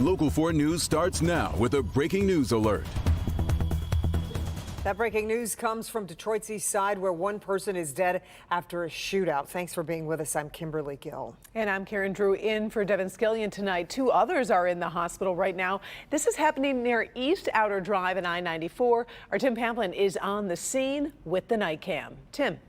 Local 4 News starts now with a breaking news alert. That breaking news comes from Detroit's east side, where one person is dead after a shootout. Thanks for being with us. I'm Kimberly Gill. And I'm Karen Drew in for Devin Skillion tonight. 2 others are in the hospital right now. This is happening near East Outer Drive and I-94. Our Tim Pamplin is on the scene with the night cam. Tim.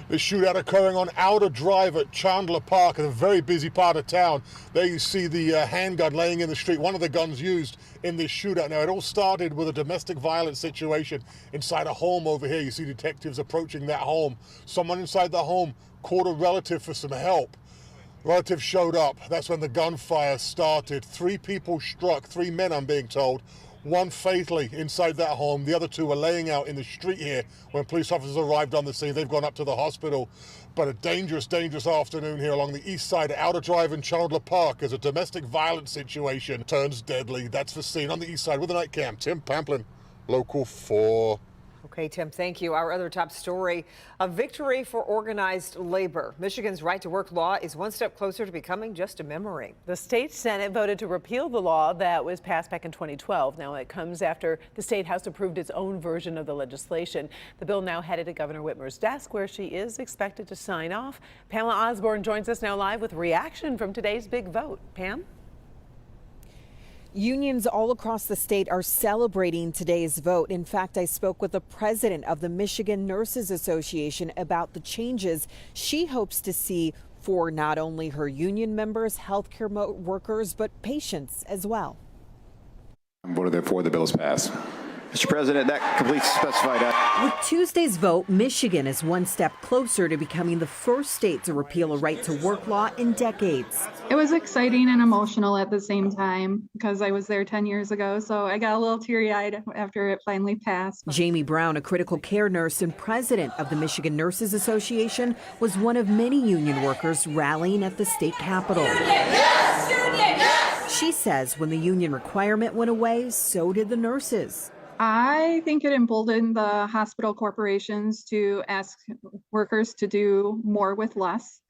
The shootout occurring on Outer Drive at Chandler Park, in a very busy part of town. There you see the handgun laying in the street, one of the guns used in this shootout. Now, it all started with a domestic violence situation inside a home over here. You see detectives approaching that home. Someone inside the home called a relative for some help. Relatives showed up. That's when the gunfire started. 3 people struck, 3 men, I'm being told. 1 fatally inside that home. The other 2 were laying out in the street here when police officers arrived on the scene. They've gone up to the hospital. But a dangerous afternoon here along the east side of Outer Drive and Chandler Park as a domestic violence situation turns deadly. That's the scene on the east side with the night cam. Tim Pamplin, Local 4. Okay, Tim, thank you. Our other top story, a victory for organized labor. Michigan's right-to-work law is one step closer to becoming just a memory. The state Senate voted to repeal the law that was passed back in 2012. Now it comes after the state House approved its own version of the legislation. The bill now headed to Governor Whitmer's desk, where she is expected to sign off. Pamela Osborne joins us now live with reaction from today's big vote. Pam? Unions all across the state are celebrating today's vote. In fact, I spoke with the president of the Michigan Nurses Association about the changes she hopes to see for not only her union members, healthcare workers, but patients as well. I voted therefore the bill is passed. Mr. President, that completes specified. With Tuesday's vote, Michigan is one step closer to becoming the first state to repeal a right-to-work law in decades. It was exciting and emotional at the same time because I was there 10 years ago, so I got a little teary-eyed after it finally passed. Jamie Brown, a critical care nurse and president of the Michigan Nurses Association, was one of many union workers rallying at the state capitol. Yes! Yes! She says when the union requirement went away, so did the nurses. I think it emboldened the hospital corporations to ask workers to do more with less,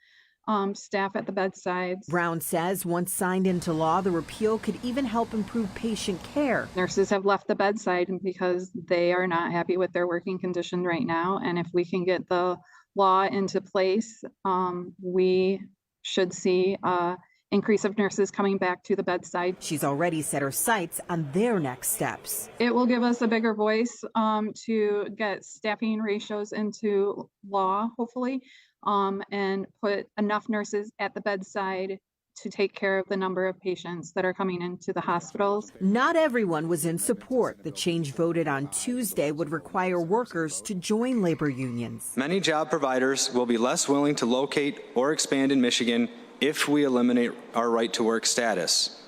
staff at the bedsides. Brown says once signed into law, the repeal could even help improve patient care. Nurses have left the bedside because they are not happy with their working condition right now. And if we can get the law into place, we should see increase of nurses coming back to the bedside. She's already set her sights on their next steps. It will give us a bigger voice to get staffing ratios into law, hopefully, and put enough nurses at the bedside to take care of the number of patients that are coming into the hospitals. Not everyone was in support. The change voted on Tuesday would require workers to join labor unions. Many job providers will be less willing to locate or expand in Michigan if we eliminate our right-to-work status.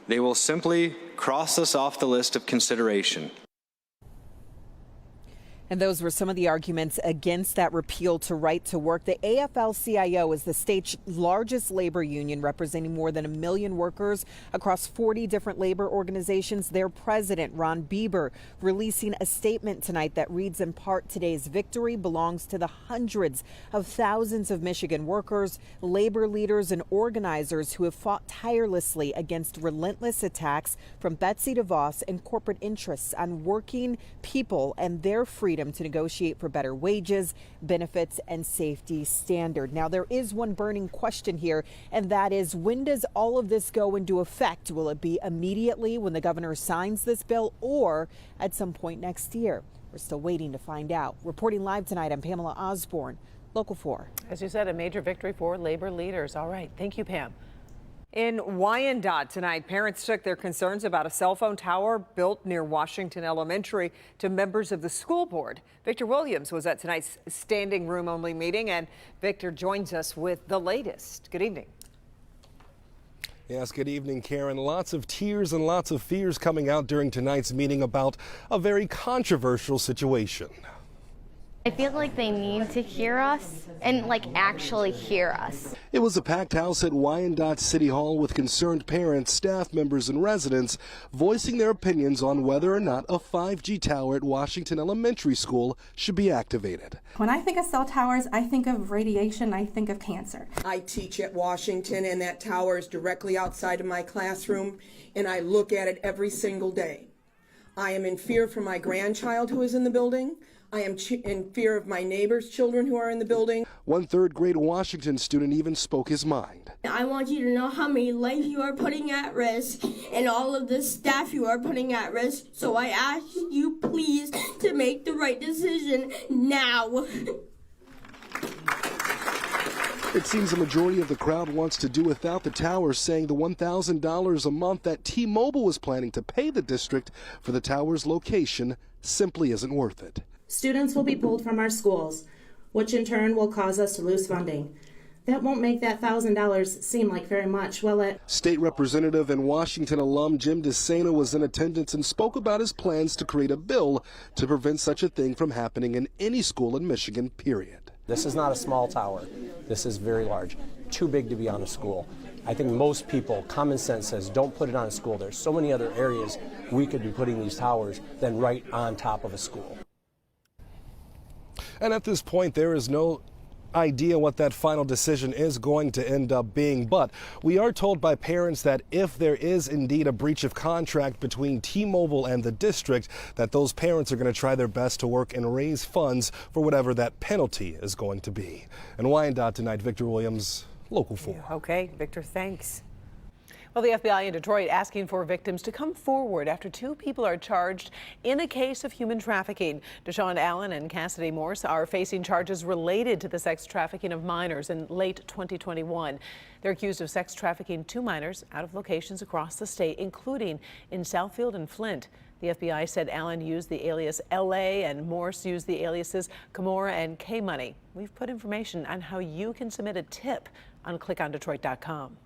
They will simply cross us off the list of consideration. And those were some of the arguments against that repeal to right to work. The AFL-CIO is the state's largest labor union, representing more than 1 million workers across 40 different labor organizations. Their president, Ron Bieber, releasing a statement tonight that reads in part, today's victory belongs to the hundreds of thousands of Michigan workers, labor leaders, and organizers who have fought tirelessly against relentless attacks from Betsy DeVos and corporate interests on working people and their freedom to negotiate for better wages, benefits, and safety standard. Now, there is one burning question here, and that is, when does all of this go into effect? Will it be immediately when the governor signs this bill, or at some point next year? We're still waiting to find out. Reporting live tonight, I'm Pamela Osborne, Local 4. As you said, a major victory for labor leaders. All right. Thank you, Pam. In Wyandotte tonight, parents took their concerns about a cell phone tower built near Washington Elementary to members of the school board. Victor Williams was at tonight's standing room only meeting, and Victor joins us with the latest. Good evening. Yes, good evening, Karen. Lots of tears and lots of fears coming out during tonight's meeting about a very controversial situation. I feel like they need to hear us and actually hear us. It was a packed house at Wyandotte City Hall with concerned parents, staff members, and residents voicing their opinions on whether or not a 5G tower at Washington Elementary School should be activated. When I think of cell towers, I think of radiation, I think of cancer. I teach at Washington, and that tower is directly outside of my classroom, and I look at it every single day. I am in fear for my grandchild who is in the building. I am in fear of my neighbors' children who are in the building. One third-grade Washington student even spoke his mind. I want you to know how many lives you are putting at risk and all of the staff you are putting at risk. So I ask you please to make the right decision now. It seems a majority of the crowd wants to do without the tower, saying the $1,000 a month that T-Mobile was planning to pay the district for the tower's location simply isn't worth it. Students will be pulled from our schools, which in turn will cause us to lose funding. That won't make that $1,000 seem like very much, will it? State Representative and Washington alum Jim DeSena was in attendance and spoke about his plans to create a bill to prevent such a thing from happening in any school in Michigan, period. This is not a small tower. This is very large, too big to be on a school. I think most people, common sense says, don't put it on a school. There's so many other areas we could be putting these towers than right on top of a school. And at this point, there is no idea what that final decision is going to end up being, but we are told by parents that if there is indeed a breach of contract between T-Mobile and the district, that those parents are going to try their best to work and raise funds for whatever that penalty is going to be. In Wyandotte tonight, Victor Williams, Local 4. Okay, Victor, thanks. Well, the FBI in Detroit asking for victims to come forward after two people are charged in a case of human trafficking. Deshaun Allen and Cassidy Morse are facing charges related to the sex trafficking of minors in late 2021. They're accused of sex trafficking two minors out of locations across the state, including in Southfield and Flint. The FBI said Allen used the alias LA and Morse used the aliases Camorra and K-Money. We've put information on how you can submit a tip on clickondetroit.com.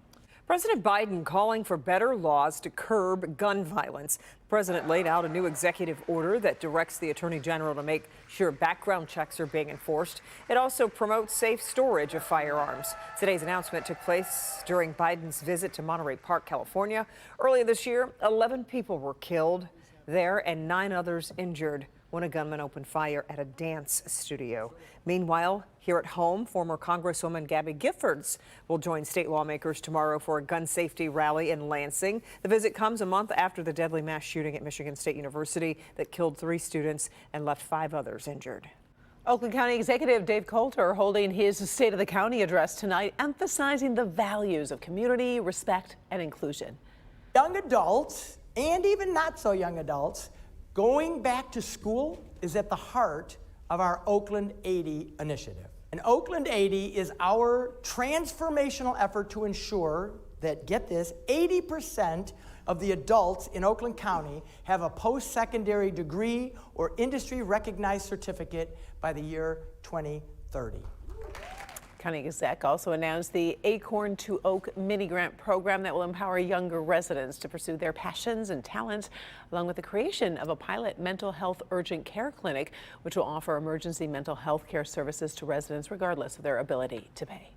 President Biden calling for better laws to curb gun violence. The president laid out a new executive order that directs the attorney general to make sure background checks are being enforced. It also promotes safe storage of firearms. Today's announcement took place during Biden's visit to Monterey Park, California. Earlier this year, 11 people were killed there and 9 others injured when a gunman opened fire at a dance studio. Meanwhile, here at home, former Congresswoman Gabby Giffords will join state lawmakers tomorrow for a gun safety rally in Lansing. The visit comes a month after the deadly mass shooting at Michigan State University that killed 3 students and left 5 others injured. Oakland County Executive Dave Coulter holding his State of the County address tonight, emphasizing the values of community, respect, and inclusion. Young adults, and even not so young adults, going back to school is at the heart of our Oakland 80 initiative. And Oakland 80 is our transformational effort to ensure that, get this, 80% of the adults in Oakland County have a post-secondary degree or industry-recognized certificate by the year 2030. County Exec also announced the Acorn to Oak mini grant program that will empower younger residents to pursue their passions and talents, along with the creation of a pilot mental health urgent care clinic, which will offer emergency mental health care services to residents regardless of their ability to pay.